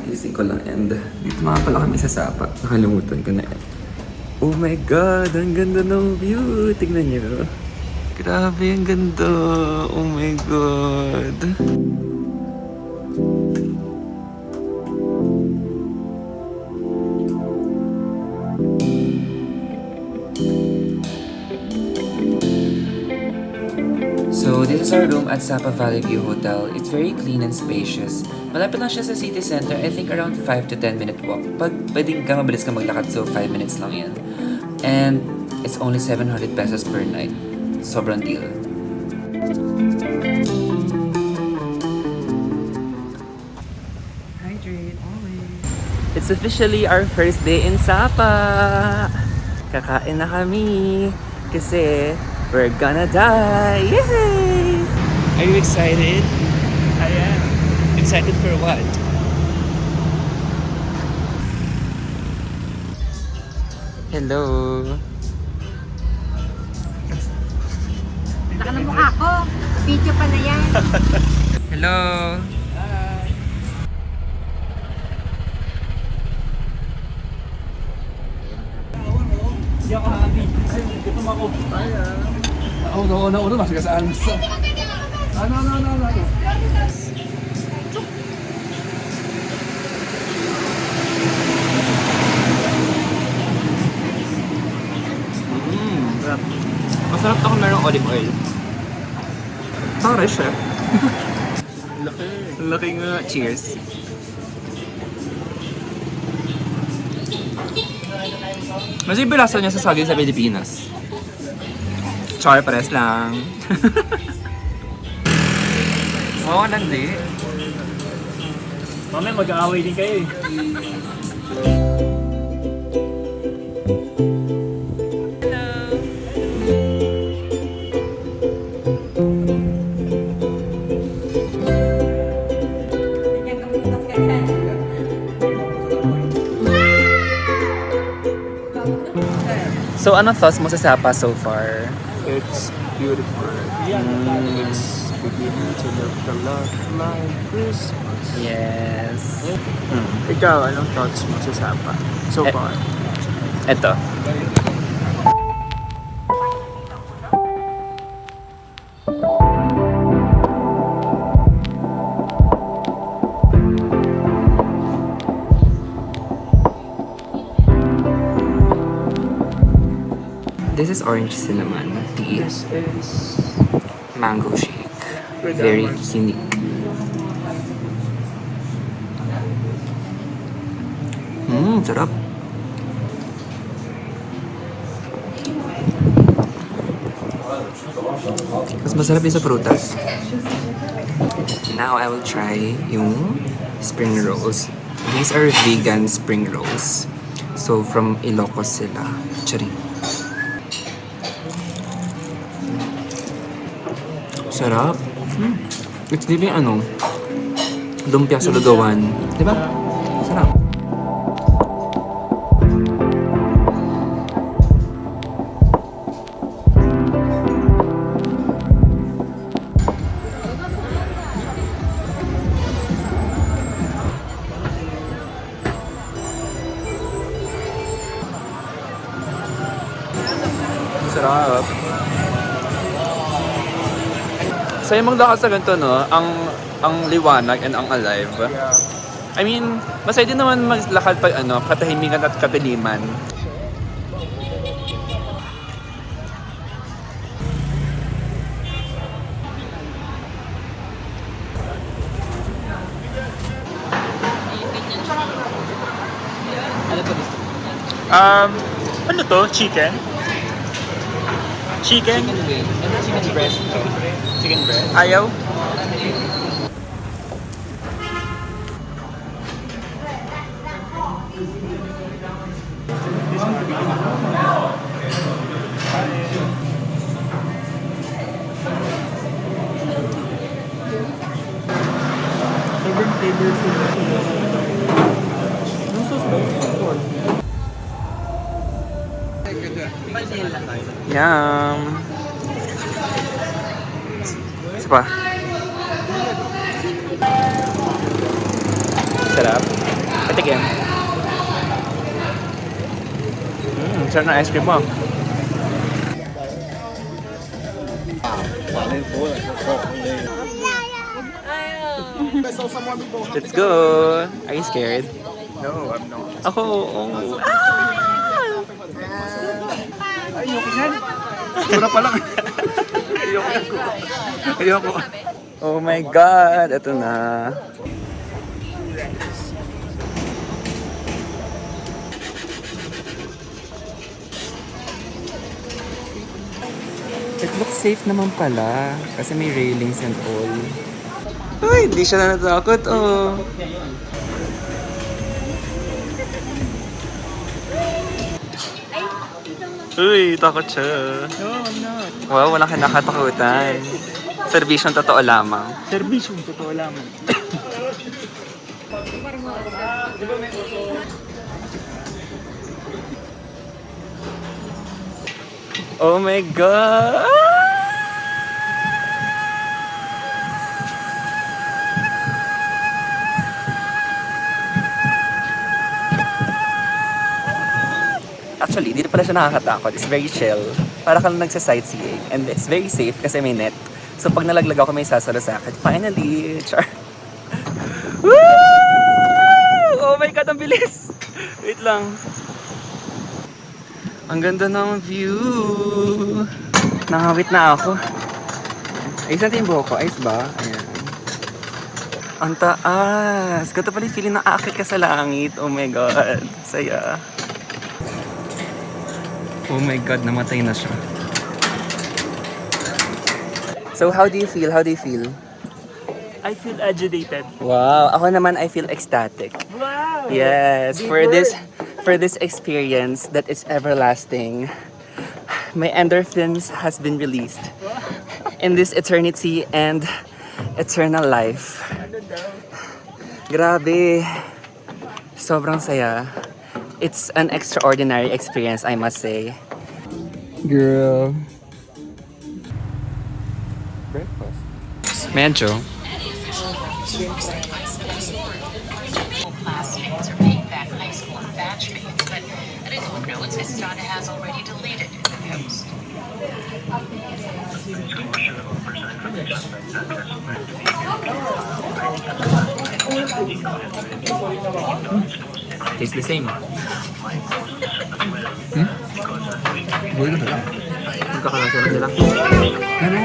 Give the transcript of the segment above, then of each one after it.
Kakakising ko lang and dito mga pala kami sa Sapa. Nakalimutan ko na yan. Oh my God! Ang ganda ng view! Tignan niyo. Grabe, ang ganda! Oh my God! So, this is our room at Sapa Valley View Hotel. It's very clean and spacious. Malapit lang siya sa city center. I think around 5 to 10 minute walk. Pag pwedeng ka, mabilis ka maglakad, so 5 minutes lang yan. And it's only 700 pesos per night. Sobrang deal. Hydrate always. It's officially our first day in Sapa. Kakain na kami. Kasi we're gonna die! Yay! Are you excited? I am. Excited for what? Hello! Laka ng mukha ko. Video pa na yan. Hello! Hindi ako happy. Ay, gutom ako. Ay, una, mas kasaan. Ano. Masarap to kung merong olive oil. Sorry, chef. Laki. Laki nga. Cheers. Mas yung bilasa niya sa saging sa Pilipinas. Char, pares lang. Oo, nandi. Mamaya mag-aaway din kayo eh. So, anong thoughts mo sa Sapa so far? It's beautiful. It's beginning to look a lot like Christmas. Yes. Ikaw, anong thoughts mo sa Sapa so far? Eto. This is orange cinnamon tea. This is Mango shake. with Very almonds. unique. Sarap. Mas masarap yung sa prutas. Now I will try yung spring rolls. These are vegan spring rolls. So from Ilocos sila. Charing. Sarap. It's giving lumpia sa lugawan. Diba? Sarap. Sarap. Sa'yo maglakad sa ganito, no? Ang liwanag and ang alive. I mean, masaya din naman maglakad pag katahimikan at katiliman. Ano to gusto? Ano to? Chicken? Chicken? Chicken wing. Ano chicken breast to? Chicken breast? Ayaw? Sobrang flavorful. Yum! Isa pa. Sarap. Sige. Sarap na ice cream mo. Let's go! Are you scared? No, I'm not. Ako, oo. Ayoko yan. Sura pa lang. Ayoko. Oh my God! Ito na. It looks safe naman pala. Kasi may railings and all. Uy, hindi siya na natakot, oh. Uy, takot siya. No, I'm not. Wow, walang kinakatakutan. Serbisyong totoo lamang. Serbisyong totoo lamang. Oh my God! Actually, dito pala siya nakakatakot. It's very chill. Para ka lang nagsa-sightseeing. And it's very safe kasi may net. So pag nalaglag ako, may sasalo sa akin. Finally! Char! Woo! Oh my God, ang bilis! Wait lang. Ang ganda ng view! Nakawit na ako. Ayos natin yung buhok ko. Ayos ba? Ayan. Ang taas! Ganito pala yung feeling na aakit ka sa langit. Oh my God! Saya. Oh my God, namatay na siya. So how do you feel? How do you feel? I feel agitated. Wow, ako naman I feel ecstatic. Wow! Yes, for this experience that is everlasting. My endorphins has been released in this eternity and eternal life. Grabe. Sobrang saya. It's an extraordinary experience, I must say. Girl. Breakfast. Medyo. Plastic to make that high school batch made, but everyone knows Vistana has already deleted the post. Tastes the same. Buhay na lang. Magkakalasa na sila. Ano?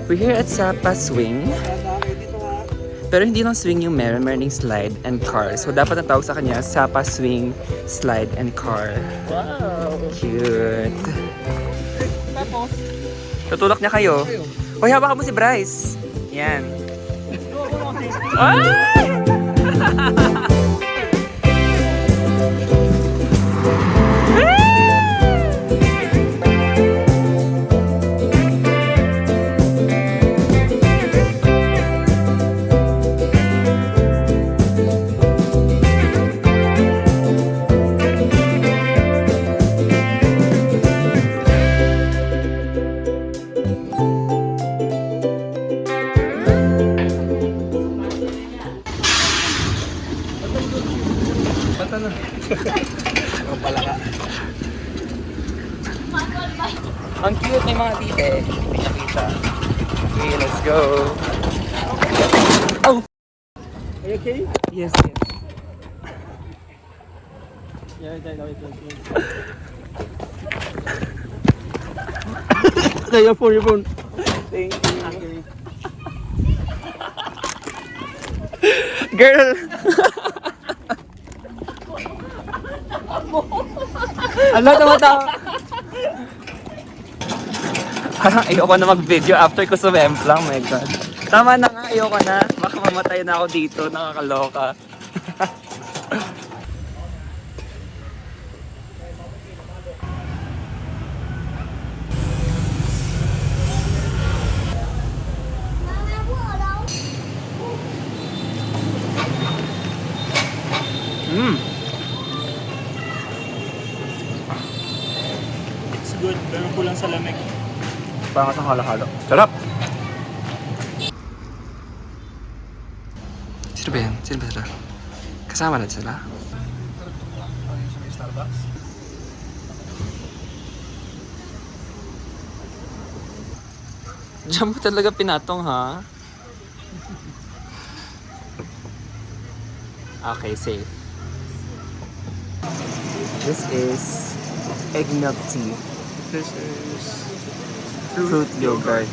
We're here at Sapa Swing. Pero hindi lang swing yung meron slide and car. So dapat ang tawag sa kanya, Sapa Swing, Slide and Car. Wow! Cute. Tapos, Tutulak niya kayo. Hoy, hawakan mo si Bryce. Yan. Ay! Ang cute, may mga tite. Pinakita. Okay, let's go. Oh! are you okay? Yes, yes. Yeah, wait. Your phone. Thank you. Okay. Girl! Ano, tumatawa? Parang ayoko na mag-video after ko sumemplang, my God. Tama na nga, ayoko na. Baka mamatay na ako dito, nakakaloka. Pero kulang sa lamig. Parang kasang halo-halo. Sarap! Sino ba yan? Sino ba sila? Kasama na sila? Starbucks. Diyan mo talaga pinatong, ha? Okay, safe. This is egg milk tea. This is Fruit yogurt.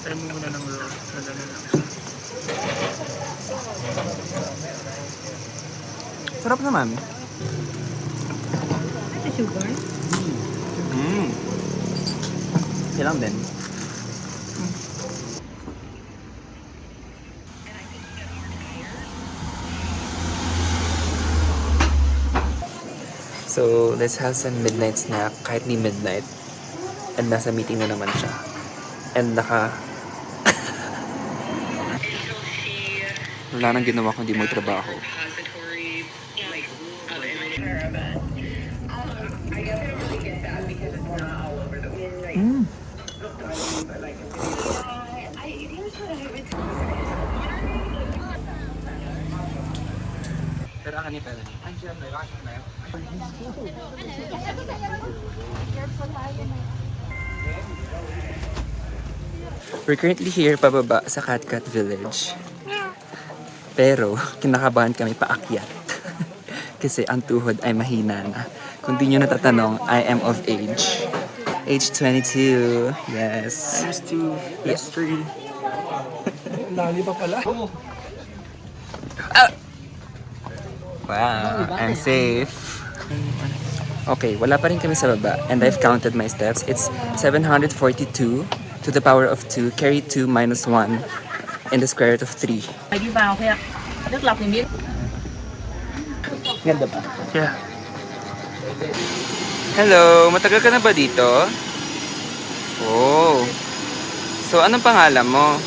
try mo muna ng roll. Nadala lang. Sarap naman. Ito sugar? Mm. Ilang din. So, let's have some midnight snack kahit ni midnight. And nasa meeting na naman siya. And wala nang ginawa kundi magtrabaho. Pero ni pala niya. We're currently here pababa sa Catcat Village. Pero kinakabahan kami paakyat. Kasi ang tuhod ay mahina na. Kung di nyo natatanong, I am of age. Age 22. Yes. Times 2. That's 3. Lali pa pala. Wow, I'm safe. Okay, wala pa rin kami sa baba. And I've counted my steps. It's 742 to the power of 2. Carry 2 minus 1 in the square root of 3. Mày đi vào thôi ạ. Nước lọc thì miếng. Ganda ba? Yeah. Hello, matagal ka na ba dito? Oh. So, anong pangalan mo?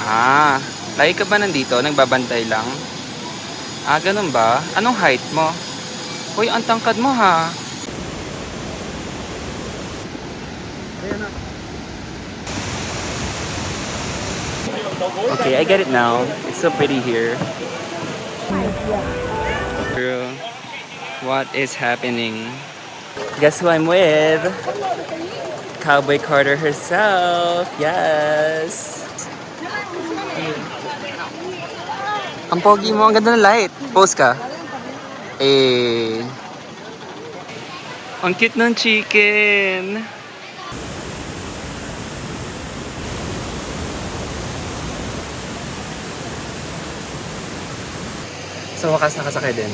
Ah, lagi ka ba nandito? Nagbabantay lang? Ah, ganun ba? Anong height mo? Uy, ang tangkad mo ha. Okay, I get it now. It's so pretty here. Girl, what is happening? Guess who I'm with? Cowboy Carter herself. Yes. Ang pogi mo, ang ganda ng light. Pose ka. Eh. Ang cute ng chicken. Sa wakas nakasakay din.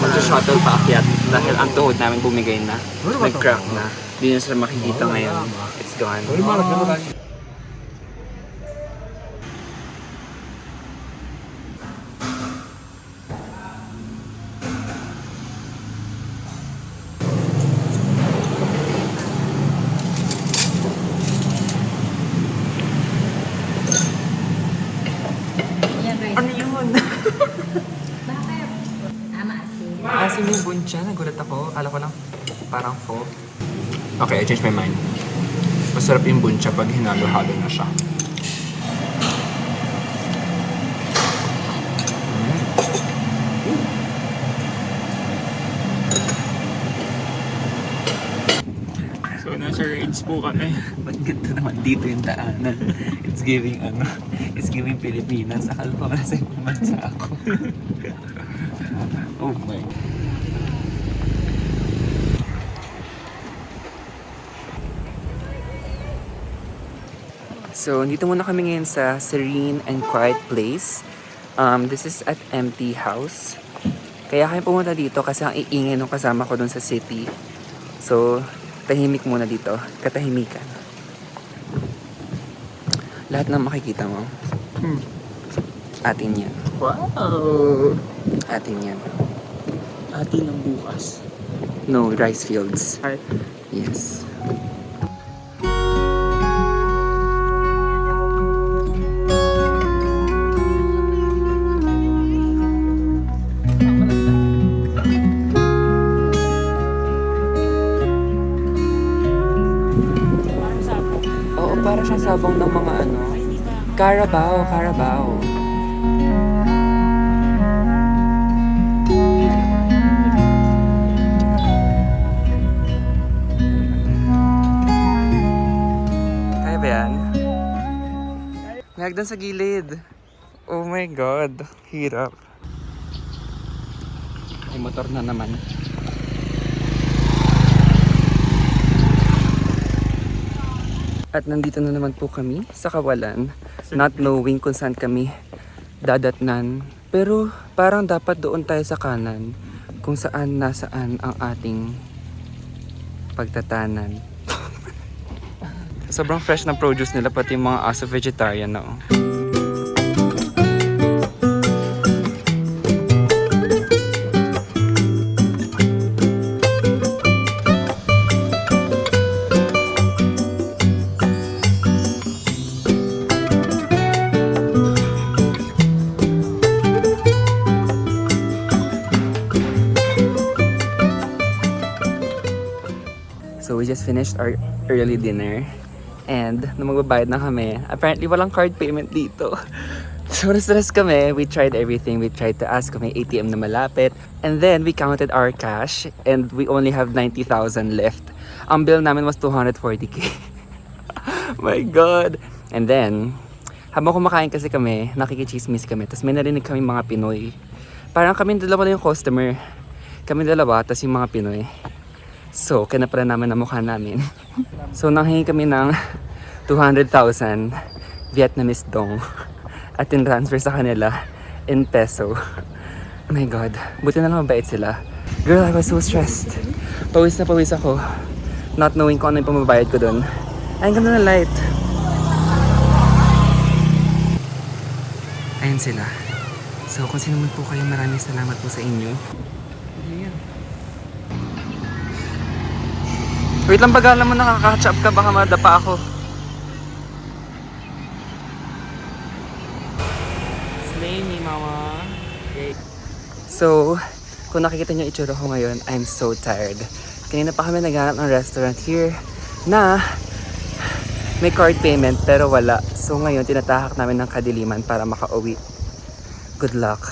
Mag-shuttle paakyat dahil ang tuhod namin bumigay na. Nag-crack na. Hindi na sila makikita ngayon. It's gone. Asin yung buncha, nagulat ako. Akala ko lang parang pho. Okay, I changed my mind. Masarap yung buncha pag hinalo-halo na siya. So, nasa range po kami. Ba't ganda naman dito yung daanan? It's giving it's giving Pilipinas. Akala ko nasa ibang bansa ako. Oh my. So, dito muna kami ngayon sa serene and quiet place. This is at empty house. Kaya kami pumunta dito kasi ang iingay nung kasama ko dun sa city. So, tahimik muna dito. Katahimikan. Lahat ng makikita mo. Atin yan. Wow! Atin yan. Ati ng bukas. No, rice fields. Ay. Yes. Para siyang sabong ng mga ano. Carabao, Carabao. Kaya ba yan? May hagdan sa gilid. Oh my God. Hirap. May motor na naman. At nandito na naman po kami sa Kawalan, not knowing kung saan kami dadatnan. Pero parang dapat doon tayo sa kanan kung saan nasaan ang ating pagtatanan. Sobrang fresh ng produce nila, pati yung mga aso vegetarian na. So we just finished our early dinner. And nung magbabayad na kami, apparently walang card payment dito. So stress kami. We tried everything. We tried to ask kung may ATM na malapit. And then we counted our cash and we only have 90,000 left. Ang bill namin was 240k. My God. And then, habang kumakain kasi kami, nakikichismis kami. Tapos may narinig kami mga Pinoy. Parang kami dalawa lang yung customer. Kami dalawa, tapos yung mga Pinoy. So, kinapara namin ang mukha namin. So, nanghingi kami ng 200,000 Vietnamese dong at in-transfer sa kanila in peso. Oh my God. Buti na lang mabait sila. Girl, I was so stressed. Pawis na pawis ako. Not knowing kung ano yung pamabayad ko dun. Ay, ang ganda ng light. Ayan sila. So, kung sino man po kayo, maraming salamat po sa inyo. Wait lang, bagalan mo, nakaka-catch up ka, baka madapa ako. Slay me, mama. Okay. So, kung nakikita niyo itsura ko ngayon, I'm so tired. Kanina pa kami naghanap ng restaurant here na may card payment pero wala. So ngayon, tinatahak namin ng kadiliman para makauwi. Good luck.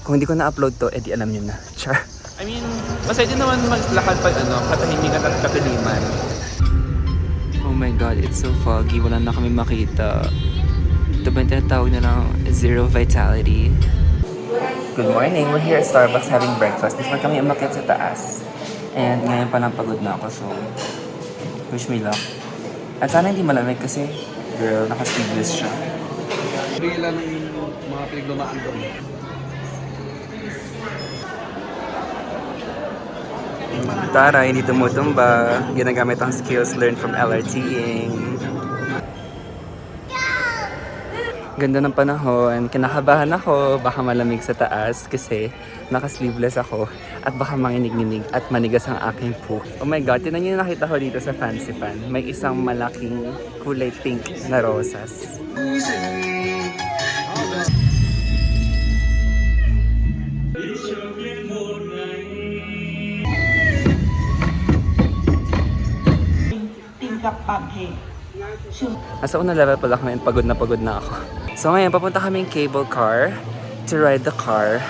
Kung hindi ko na-upload to, edi alam niyo na. Char. I mean, masaya din naman maglakad pag katahimikan at katiliman. Oh my God, it's so foggy. Wala na kami makita. Ito ba yung tinatawag na lang zero vitality? Good morning. We're here at Starbucks having breakfast before kami umakyat sa taas. And ngayon pa lang pagod na ako, so wish me luck. At sana hindi malamig kasi, girl, naka-sleeveless siya. Bigla ng mga pinaglumaan doon. Tara, hindi tumutumba. Ginagamit ang skills learned from LRTing. Ganda ng panahon. Kinakabahan ako. Baka malamig sa taas kasi naka-sleeveless ako. At baka manginig-ninig at manigas ang aking poop. Oh my God, tinan niyo yung nakita ko dito sa Fancy Pan. May isang malaking kulay pink na rosas. Nasa unang level pala kami and pagod na ako. So ngayon, papunta kaming cable car to ride the car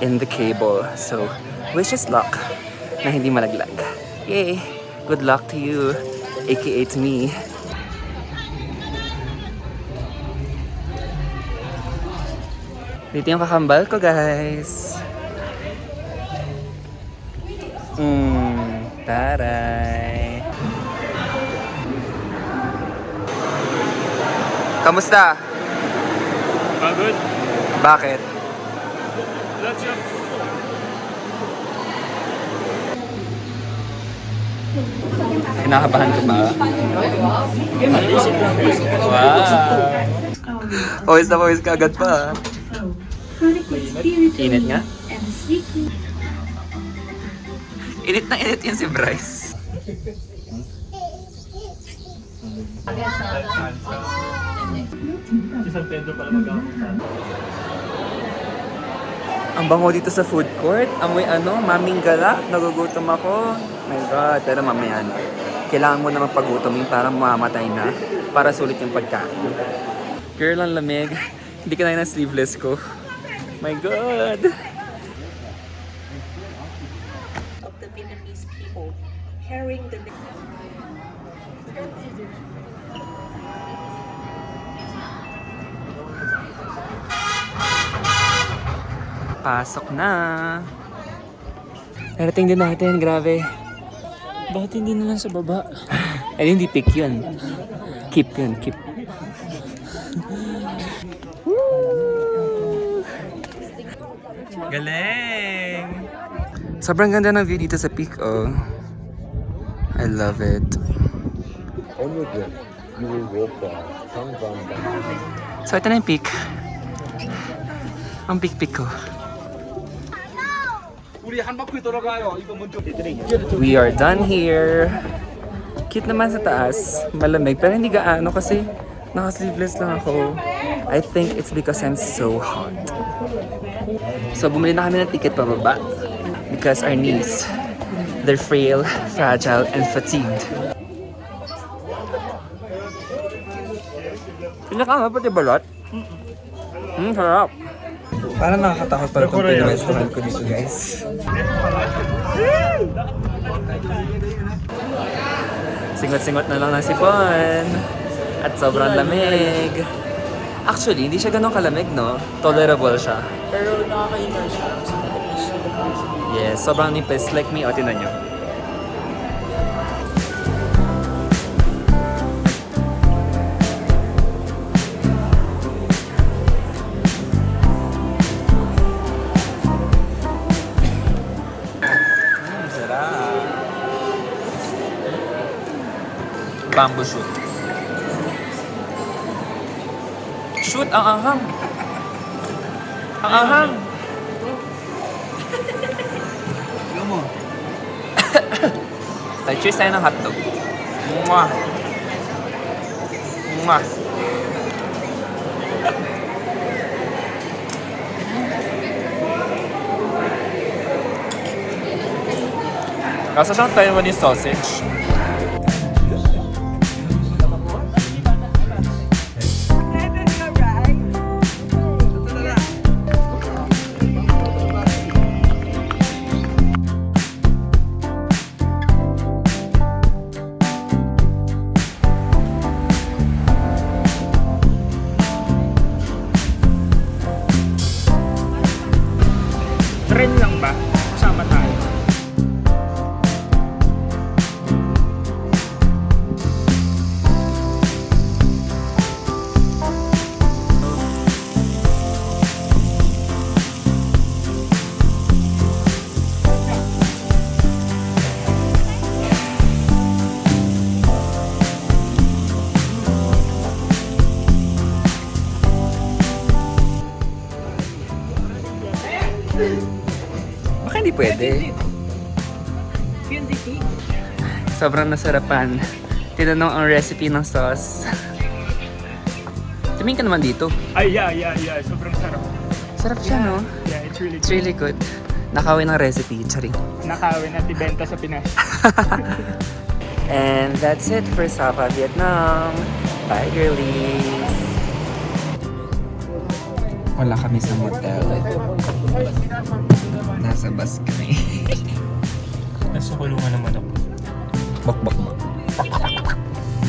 in the cable. So, wish us luck na hindi malaglag. Yay! Good luck to you, aka to me. Dito yung kakambal ko, guys. Taray! Kamusta? Pagod? Bakit? Lots of... Kinakabahan ko ba? Wow! Pawis na pawis ka agad pa. Init nga? Init na init yun si Bryce. Si San Pedro pala mag-aamutan. Ang bango dito sa food court. Amoy ano, maming gala. Nagugutom ako. My God, pero mamaya na. kailangan mo na magpagutom yung parang mamamatay na para sulit yung pagkain. Girl, ang lamig. Hindi ka na ng sleeveless ko. My God! Of the Vietnamese people carrying the Pasok na! Narating din natin, grabe. Bakit hindi na lang sa baba? Ay, hindi pick yun. Keep yun, keep. Woo! Galing! Sobrang ganda ng view dito sa peak, oh. I love it. On your grip, you will walk down, tongue down back. So, ito na yung peak. Ang peak ko. We are done here. Cute naman sa taas. Malamig. Pero hindi gaano kasi naka-sleeveless lang ako. I think it's because I'm so hot. So bumili na kami ng ticket pababa. Because our knees, they're frail, fragile, and fatigued. Pinaka pati balot? Sarap. Parang nakakatakot pala itong pinag-restaurant ko dito, guys. Singot-singot na lang ng sipon. At sobrang lamig. Actually, hindi siya ganun kalamig, no? Tolerable siya. pero nakaka-immerse siya sa Yes, sobrang nipis. Like me, o, tinan nyo. Bamboo shoot. Shoot, ang ahang. Ang ahang. So, cheers tayo ng hotdog. Mwah. Mwah. Kaso siyang Taiwanese sausage. Trend lang ba? Kasama tayo. Baka hindi pwede. Sobrang nasarapan. Tinanong ang recipe ng sauce. Tumingin ka naman dito. Ay, yeah. Sobrang sarap. Sarap siya, no? Yeah, it's really It's really good. Nakawin ng recipe, charing. Nakawin at ibenta sa Pinas. And that's it for Sapa, Vietnam. Bye, girlies! Wala kami sa motel. Nasa bus kami. Nasa kulungan naman ako. Bak.